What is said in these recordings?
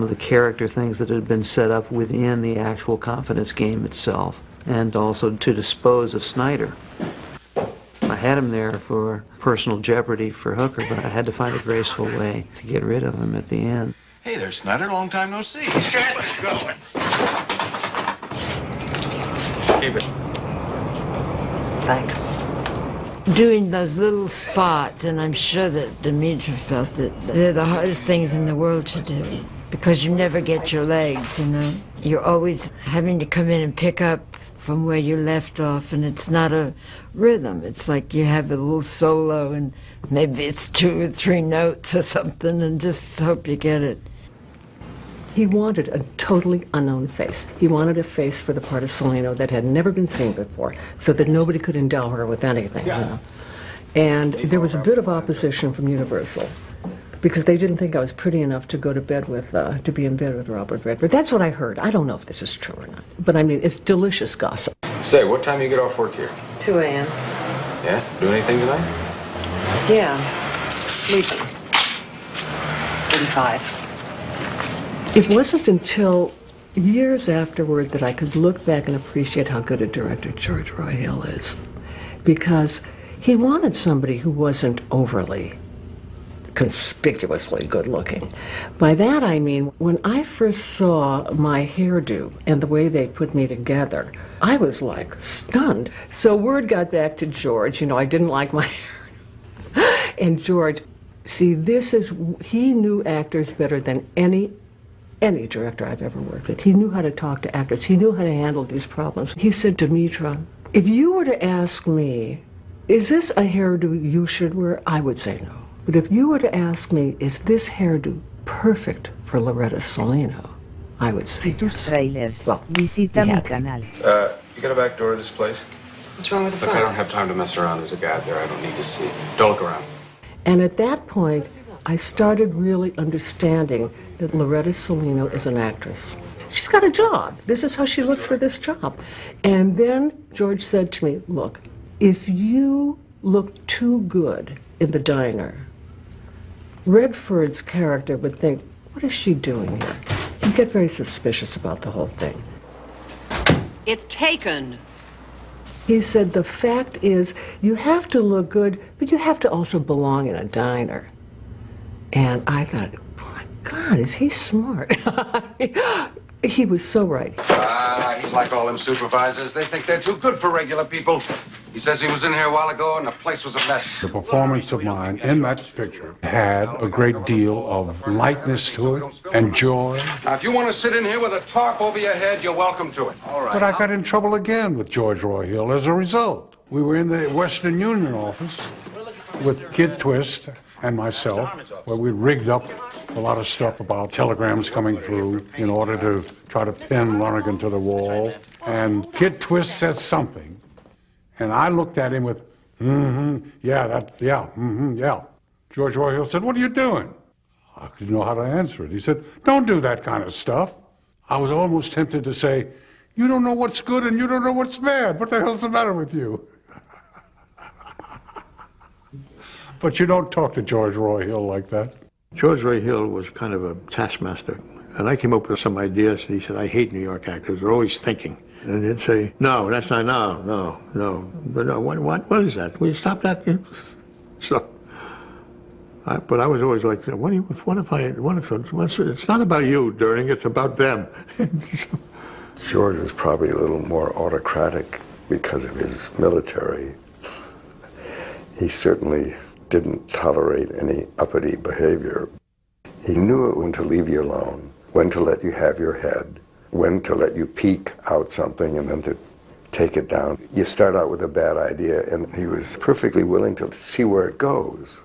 some of the character things that had been set up within the actual confidence game itself, and also to dispose of Snyder. I had him there for personal jeopardy for Hooker, but I had to find a graceful way to get rid of him at the end. Hey there, Snyder. Long time no see. Let's go. Keep it. Thanks. Doing those little spots, and I'm sure that Demetra felt that they're the hardest things in the world to do, because you never get your legs, you know. You're always having to come in and pick up from where you left off, and it's not a rhythm. It's like you have a little solo, and maybe it's 2 or 3 notes or something, and just hope you get it. He wanted a totally unknown face. He wanted a face for the part of Salino that had never been seen before, so that nobody could endow her with anything, you know. And there was a bit of opposition from Universal, because they didn't think I was pretty enough to go to bed with, to be in bed with Robert Redford. That's what I heard. I don't know if this is true or not, but I mean, it's delicious gossip. Say, what time do you get off work here? 2 a.m. Yeah? Do anything tonight? Yeah, sleeping. 35. It wasn't until years afterward that I could look back and appreciate how good a director George Roy Hill is, because he wanted somebody who wasn't overly conspicuously good looking. By that I mean, when I first saw my hairdo and the way they put me together, I was like stunned. So word got back to George, you know, I didn't like my hair. And George, see, he knew actors better than any director I've ever worked with. He knew how to talk to actors. He knew how to handle these problems. He said, Demetra, if you were to ask me, is this a hairdo you should wear? I would say no. But if you were to ask me, is this hairdo perfect for Loretta Salino? I would say yes. Tráilers. Well, Visita mi canal. You got a back door to this place? what's wrong with the Look, front? I don't have time to mess around. There's a guy out there. I don't need to see. Don't look around. And at that point, I started really understanding that Loretta Salino is an actress. She's got a job. This is how she looks for this job. And then George said to me, look, if you look too good in the diner, Redford's character would think, what is she doing here? He'd get very suspicious about the whole thing. It's taken. He said, the fact is, you have to look good, but you have to also belong in a diner. And I thought, oh my God, is he smart? He was so right. He's like all them supervisors. They think they're too good for regular people. He says he was in here a while ago and the place was a mess. The performance of mine in that picture had a great deal of lightness to it and joy. Now, if you want to sit in here with a tarp over your head, you're welcome to it. All right. But I got in trouble again with George Roy Hill as a result. We were in the Western Union office with Kid Twist and myself, where we rigged up a lot of stuff about telegrams coming through in order to try to pin Lonergan to the wall. And Kid Twist said something, and I looked at him with, yeah. George Roy Hill said, what are you doing? I didn't know how to answer it. He said, don't do that kind of stuff. I was almost tempted to say, you don't know what's good and you don't know what's bad. What the hell's the matter with you? But you don't talk to George Roy Hill like that. George Roy Hill was kind of a taskmaster, and I came up with some ideas, and he said, I hate New York actors. They're always thinking. And he'd say, no, that's not, no. But no, what is that? Will you stop that? So, but I was always like, it's not about you, Durning, it's about them. George was probably a little more autocratic because of his military. He certainly didn't tolerate any uppity behavior. He knew when to leave you alone, when to let you have your head, when to let you peek out something and then to take it down. You start out with a bad idea, and he was perfectly willing to see where it goes.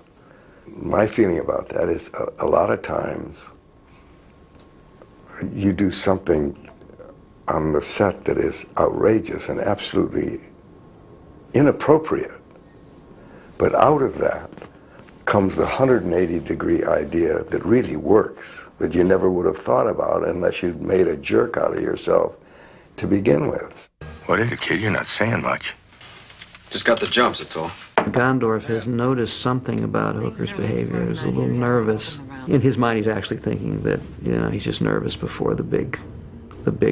My feeling about that is a lot of times you do something on the set that is outrageous and absolutely inappropriate. But out of that comes the 180-degree idea that really works, that you never would have thought about unless you'd made a jerk out of yourself to begin with. What is it, kid? You're not saying much. Just got the jumps, that's all. Gondorf has noticed something about Hooker's behavior. He's a little nervous. In his mind, he's actually thinking that, he's just nervous before the big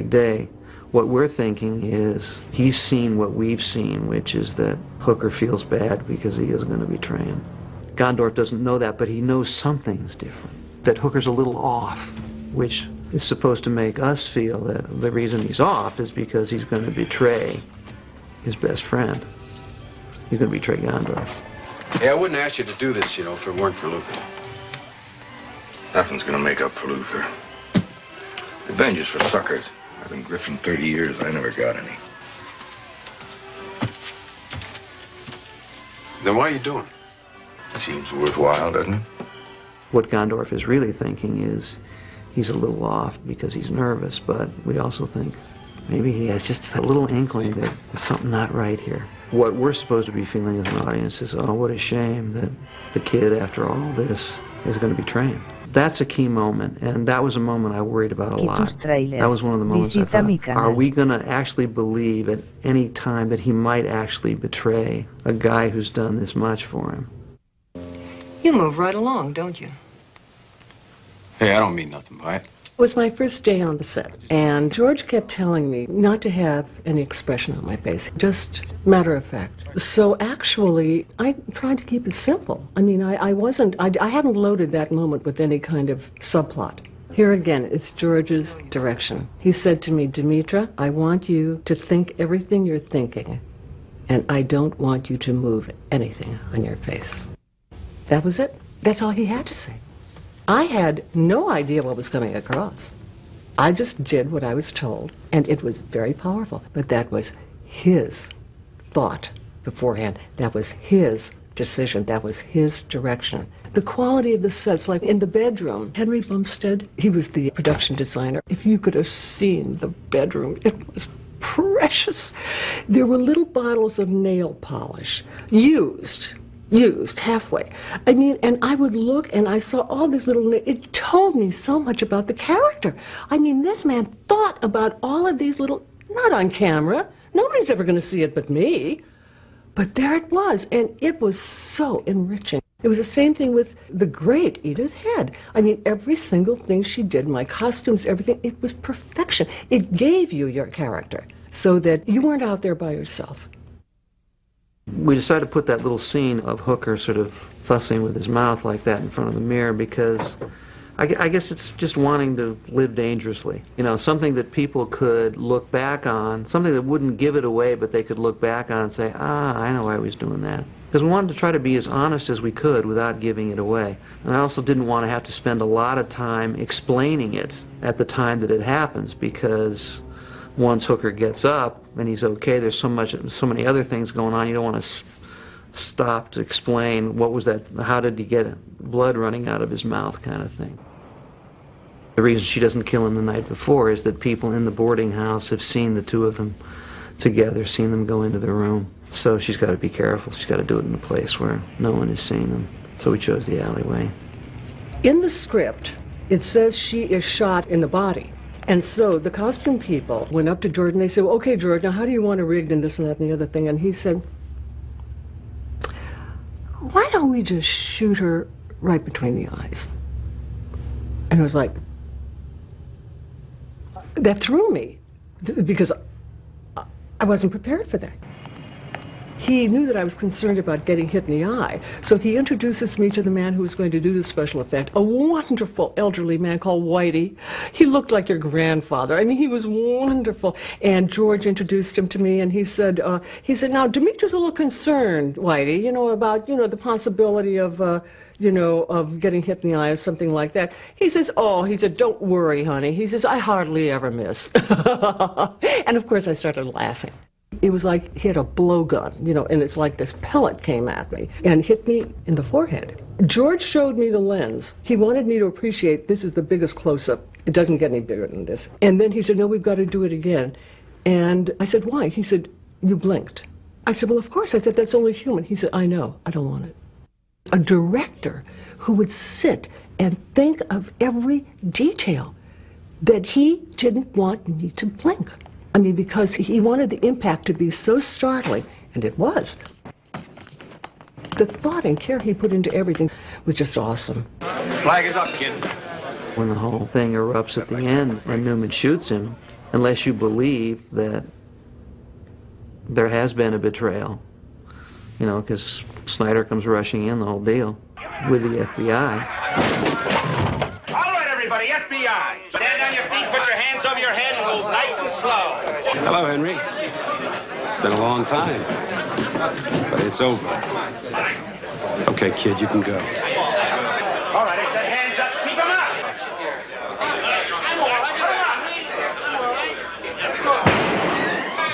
day. What we're thinking is he's seen what we've seen, which is that Hooker feels bad because he is going to betray him. Gondorf doesn't know that, but he knows something's different, that Hooker's a little off, which is supposed to make us feel that the reason he's off is because he's going to betray his best friend. He's going to betray Gondorf. Hey, I wouldn't ask you to do this, if it weren't for Luther. Nothing's gonna make up for Luther. Revenge is for suckers. I've been grifting 30 years. I never got any. Then why are you doing it? Seems worthwhile, doesn't it? What Gondorf is really thinking is he's a little off because he's nervous, but we also think maybe he has just a little inkling that there's something not right here. What we're supposed to be feeling as an audience is, oh, what a shame that the kid, after all this, is going to betray him. That's a key moment, and that was a moment I worried about a lot. That was one of the moments I thought, are we going to actually believe at any time that he might actually betray a guy who's done this much for him? You move right along, don't you? Hey, I don't mean nothing by it. It was my first day on the set, and George kept telling me not to have any expression on my face, just matter of fact. So actually, I tried to keep it simple. I mean, I hadn't loaded that moment with any kind of subplot. Here again, it's George's direction. He said to me, Dimitra, I want you to think everything you're thinking, and I don't want you to move anything on your face. That was it. That's all he had to say. I had no idea what was coming across. I just did what I was told, and it was very powerful. But that was his thought beforehand. That was his decision. That was his direction. The quality of the sets, like in the bedroom, Henry Bumstead, he was the production designer. If you could have seen the bedroom, it was precious. There were little bottles of nail polish, used halfway. I mean, and I would look and I saw all these little, it told me so much about the character. I mean, this man thought about all of these little, not on camera, nobody's ever going to see it but me, but there it was, and it was so enriching. It was the same thing with the great Edith Head. I mean, every single thing she did, my costumes, everything, it was perfection. It gave you your character so that you weren't out there by yourself. We decided to put that little scene of Hooker sort of fussing with his mouth like that in front of the mirror because I guess it's just wanting to live dangerously. Something that people could look back on, something that wouldn't give it away, but they could look back on and say, I know why he was doing that. Because we wanted to try to be as honest as we could without giving it away. And I also didn't want to have to spend a lot of time explaining it at the time that it happens, because once Hooker gets up and he's okay, there's so many other things going on, you don't want to stop to explain what was that, how did he get blood running out of his mouth kind of thing. The reason she doesn't kill him the night before is that people in the boarding house have seen the two of them together, seen them go into the room. So she's got to be careful. She's got to do it in a place where no one is seeing them. So we chose the alleyway. In the script, it says she is shot in the body. And so the costume people went up to George and they said, okay, George, now how do you want it rigged and this and that and the other thing? And he said, why don't we just shoot her right between the eyes? And it was like, that threw me because I wasn't prepared for that. He knew that I was concerned about getting hit in the eye, so he introduces me to the man who was going to do the special effect, a wonderful elderly man called Whitey. He looked like your grandfather. I mean, he was wonderful. And George introduced him to me, and he said, now, Dimitri's a little concerned, Whitey, about, the possibility of, of getting hit in the eye or something like that. He says, don't worry, honey. He says, I hardly ever miss. And, of course, I started laughing. It was like he had a blowgun, and it's like this pellet came at me and hit me in the forehead. George showed me the lens. He wanted me to appreciate this is the biggest close-up. It doesn't get any bigger than this. And then he said, no, we've got to do it again. And I said, why? He said, you blinked. I said, well, of course. I said, that's only human. He said, I know. I don't want it. A director who would sit and think of every detail that he didn't want me to blink. I mean, because he wanted the impact to be so startling, and it was. The thought and care he put into everything was just awesome. Flag is up, kid. When the whole thing erupts at the end and Newman shoots him, unless you believe that there has been a betrayal, you know, because Snyder comes rushing in, the whole deal, with the FBI. All right, everybody, FBI. Stand on your feet, put your hands over your head, and move nice and slow. Hello, Henry. It's been a long time, but it's over. Okay, kid, you can go. All right, I said hands up. Keep them up.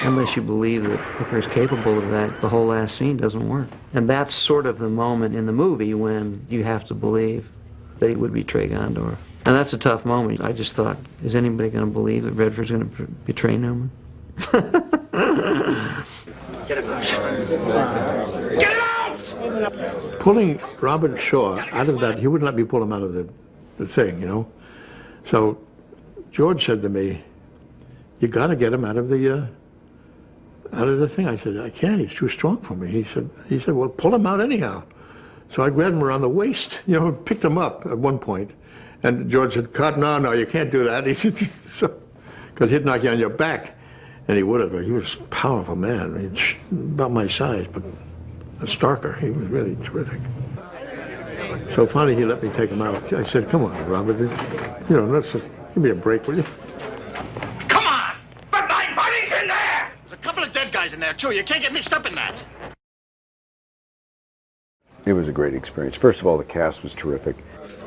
Unless you believe that Hooker's capable of that, the whole last scene doesn't work. And that's sort of the moment in the movie when you have to believe that he would betray Gondor. And that's a tough moment. I just thought, is anybody going to believe that Redford's going to betray Newman? Get him out. Get him out! Pulling Robert Shaw out of that, he wouldn't let me pull him out of the thing, you know. So George said to me, you got to get him out of the thing. I said, I can't, he's too strong for me. He said, well, pull him out anyhow. So I grabbed him around the waist, you know, and picked him up at one point. And George said, cut, no, you can't do that. He said, because he'd knock you on your back. And he would have. He was a powerful man. I mean, about my size, but starker. He was really terrific. So finally he let me take him out. I said, come on, Robert, you know, give me a break, will you? Come on! But my money's in there! There's a couple of dead guys in there, too. You can't get mixed up in that. It was a great experience. First of all, the cast was terrific.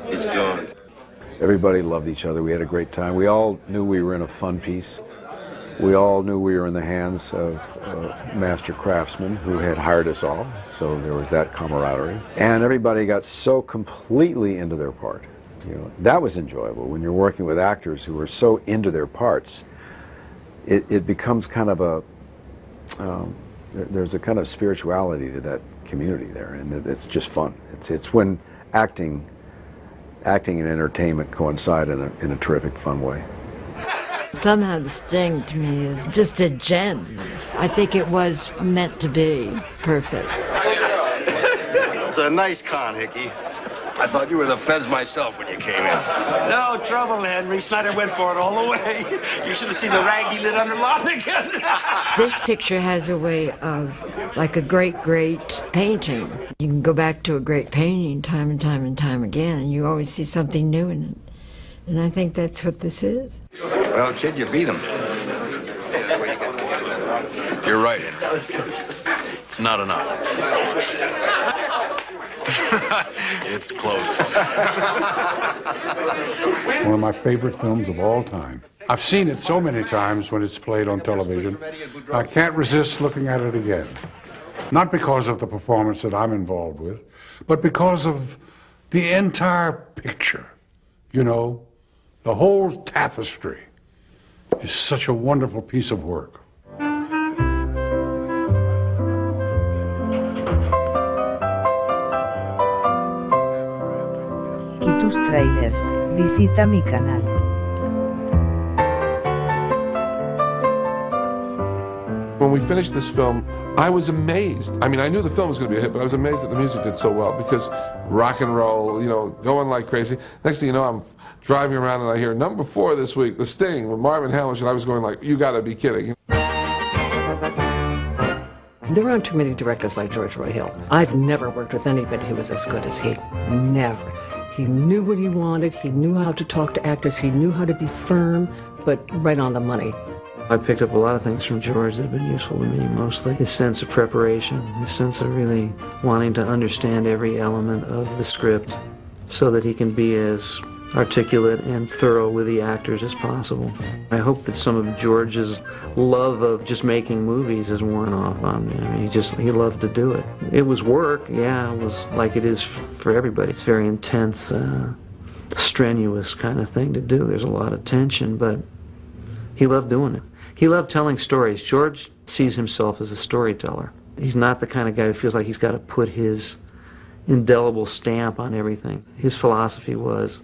It's gone. Everybody loved each other. We had a great time. We all knew we were in a fun piece. We all knew we were in the hands of master craftsmen who had hired us all, so there was that camaraderie. And everybody got so completely into their part. You know, that was enjoyable. When you're working with actors who are so into their parts, it becomes kind of a, there's a kind of spirituality to that community there, and it's just fun. It's when acting and entertainment coincide in a terrific, fun way. Somehow The Sting to me is just a gem. I think it was meant to be perfect. It's a nice con, Hickey. I thought you were the feds myself when you came in. No trouble, Henry. Snyder went for it all the way. You should have seen the rag he lit under Lonergan. This picture has a way of, like a great painting. You can go back to a great painting time and time and time again, and you always see something new in it. And I think that's what this is. Well, kid, you beat him. You're right, Henry. It's not enough. It's close. One of my favorite films of all time. I've seen it so many times when it's played on television. I can't resist looking at it again. Not because of the performance that I'm involved with, but because of the entire picture. You know, the whole tapestry is such a wonderful piece of work. Tus trailers, visita mi canal. When we finished this film, I was amazed. I mean, I knew the film was going to be a hit, but I was amazed that the music did so well because rock and roll, you know, going like crazy. Next thing you know, I'm driving around and I hear number 4 this week, The Sting with Marvin Hamlish, and I was going like, you got to be kidding. There aren't too many directors like George Roy Hill. I've never worked with anybody who was as good as he. Never. He knew what he wanted, he knew how to talk to actors, he knew how to be firm, but right on the money. I picked up a lot of things from George that have been useful to me, mostly his sense of preparation, his sense of really wanting to understand every element of the script so that he can be as articulate and thorough with the actors as possible. I hope that some of George's love of just making movies has worn off on me. I mean, he loved to do it. It was work, yeah, it was like it is for everybody. It's a very intense, strenuous kind of thing to do. There's a lot of tension, but he loved doing it. He loved telling stories. George sees himself as a storyteller. He's not the kind of guy who feels like he's got to put his indelible stamp on everything. His philosophy was,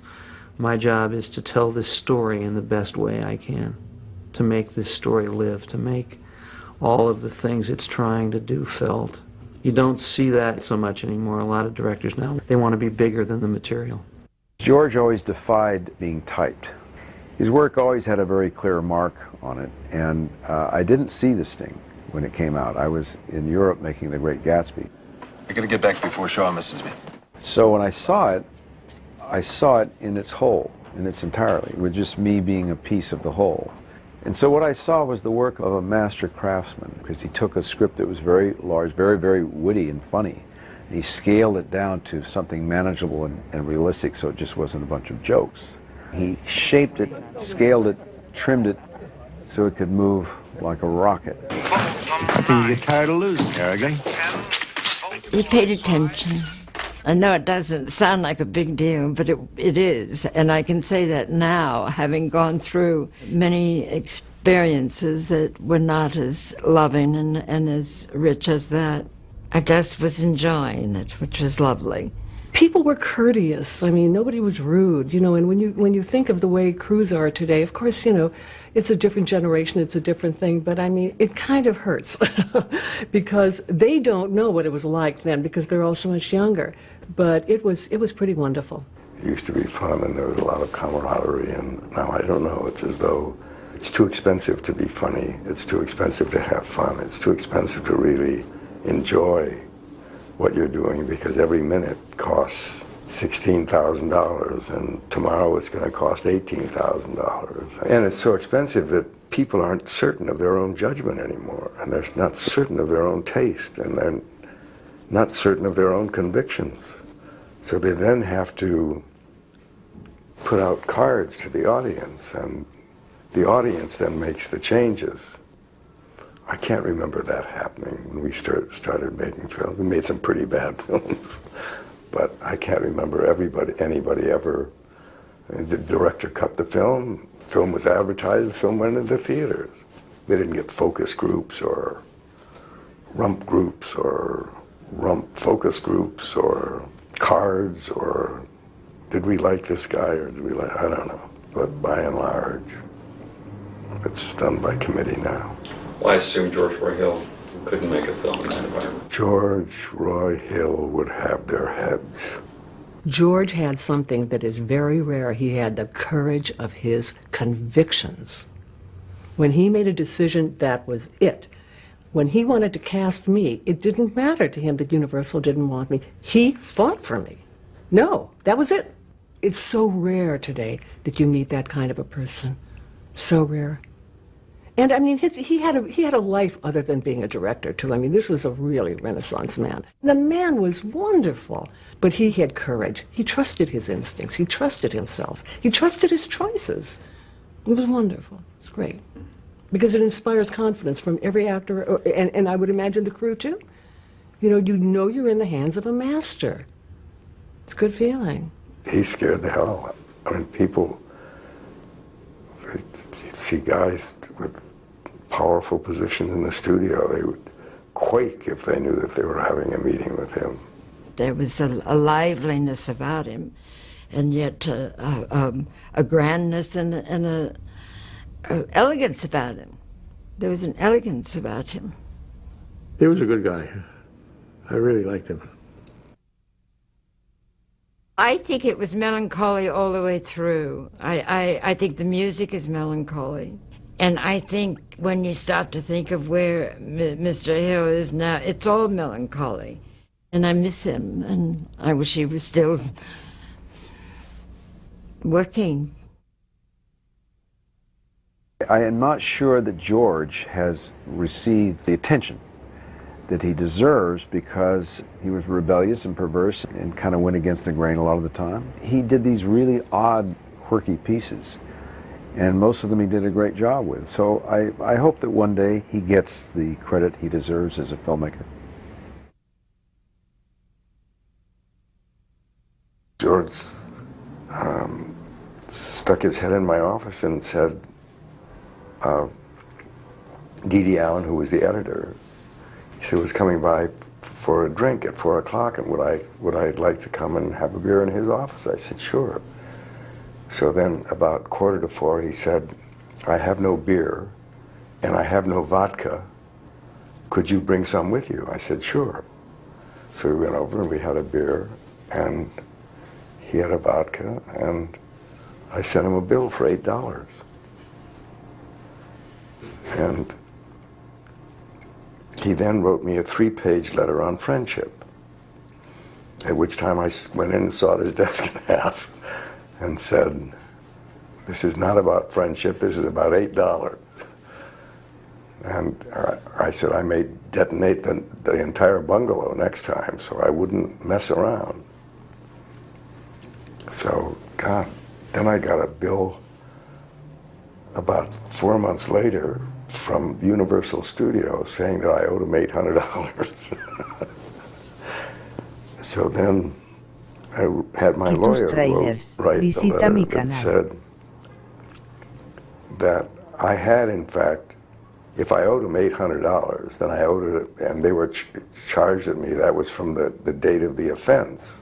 my job is to tell this story in the best way I can, to make this story live, to make all of the things it's trying to do felt You don't see that so much anymore. A lot of directors now, they want to be bigger than the material. George always defied being typed. His work always had a very clear mark on it, and I didn't see The Sting when it came out. I was in Europe making The Great Gatsby. I gotta get back before Shaw misses me. So when I saw it in its whole, in its entirety, with just me being a piece of the whole. And so what I saw was the work of a master craftsman, because he took a script that was very large, very, very witty and funny. And he scaled it down to something manageable and realistic, so it just wasn't a bunch of jokes. He shaped it, scaled it, trimmed it, so it could move like a rocket. I think you get tired of losing, Harrigan. He paid attention. I know it doesn't sound like a big deal, but it is. And I can say that now, having gone through many experiences that were not as loving and as rich as that. I just was enjoying it, which was lovely. People were courteous. I mean, nobody was rude, you know, and when you think of the way crews are today, of course, you know, it's a different generation, it's a different thing, but I mean, it kind of hurts because they don't know what it was like then because they're all so much younger. But it was pretty wonderful. It used to be fun and there was a lot of camaraderie, and now I don't know, it's as though it's too expensive to be funny, it's too expensive to have fun, it's too expensive to really enjoy what you're doing, because every minute costs $16,000 and tomorrow it's going to cost $18,000. And it's so expensive that people aren't certain of their own judgment anymore, and they're not certain of their own taste, and they're not certain of their own convictions. So they then have to put out cards to the audience, and the audience then makes the changes. I can't remember that happening when we started making films. We made some pretty bad films, but I can't remember anybody ever. The director cut the film was advertised, the film went into theaters. They didn't get focus groups or rump groups or rump focus groups or cards or did we like this guy or did we like, I don't know. But by and large, it's done by committee now. Well, I assume George Roy Hill couldn't make a film in that environment. George Roy Hill would have their heads. George had something that is very rare. He had the courage of his convictions. When he made a decision, that was it. When he wanted to cast me, it didn't matter to him that Universal didn't want me. He fought for me. No, that was it. It's so rare today that you meet that kind of a person. So rare. And I mean, he had a life other than being a director, too. I mean, this was a really Renaissance man. The man was wonderful, but he had courage. He trusted his instincts. He trusted himself. He trusted his choices. It was wonderful. It's great. Because it inspires confidence from every actor, and I would imagine the crew, too. You know you're in the hands of a master. It's a good feeling. He scared the hell out. I mean, people, you'd see guys with powerful positions in the studio, they would quake if they knew that they were having a meeting with him. There was a liveliness about him, and yet a grandness and a elegance about him. There was an elegance about him. He was a good guy. I really liked him. I think it was melancholy all the way through. I think the music is melancholy. And I think when you start to think of where Mr. Hill is now, it's all melancholy. And I miss him, and I wish he was still working. I am not sure that George has received the attention that he deserves because he was rebellious and perverse and kind of went against the grain a lot of the time. He did these really odd, quirky pieces, and most of them he did a great job with. So I hope that one day he gets the credit he deserves as a filmmaker. George stuck his head in my office and said, Dee Allen, who was the editor, he said, was coming by for a drink at 4 o'clock, and would I like to come and have a beer in his office? I said, sure. So then about 3:45, he said, I have no beer and I have no vodka. Could you bring some with you? I said, sure. So we went over and we had a beer, and he had a vodka, and I sent him a bill for $8. And he then wrote me a 3-page letter on friendship, at which time I went in and sawed his desk in half and said, this is not about friendship, this is about $8. And I said I may detonate the entire bungalow next time, so I wouldn't mess around. So, God, then I got a bill about 4 months later from Universal Studios saying that I owed him $800. So then I had my lawyer write the letter that said that I had, in fact, if I owed them $800, then I owed it, and they were charged at me, that was from the date of the offense.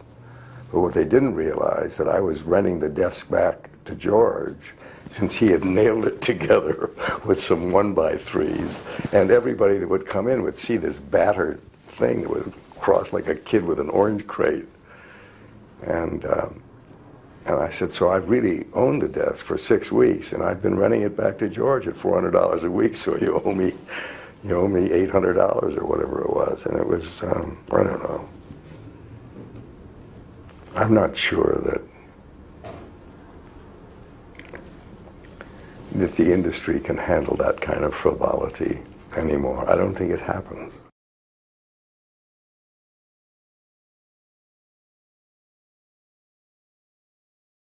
But what they didn't realize, that I was renting the desk back to George, since he had nailed it together with some 1x3s, and everybody that would come in would see this battered thing that would cross like a kid with an orange crate. And I said, so I've really owned the desk for 6 weeks, and I've been renting it back to George at $400 a week, so you owe me $800 or whatever it was. And it was, I don't know. I'm not sure that the industry can handle that kind of frivolity anymore. I don't think it happens.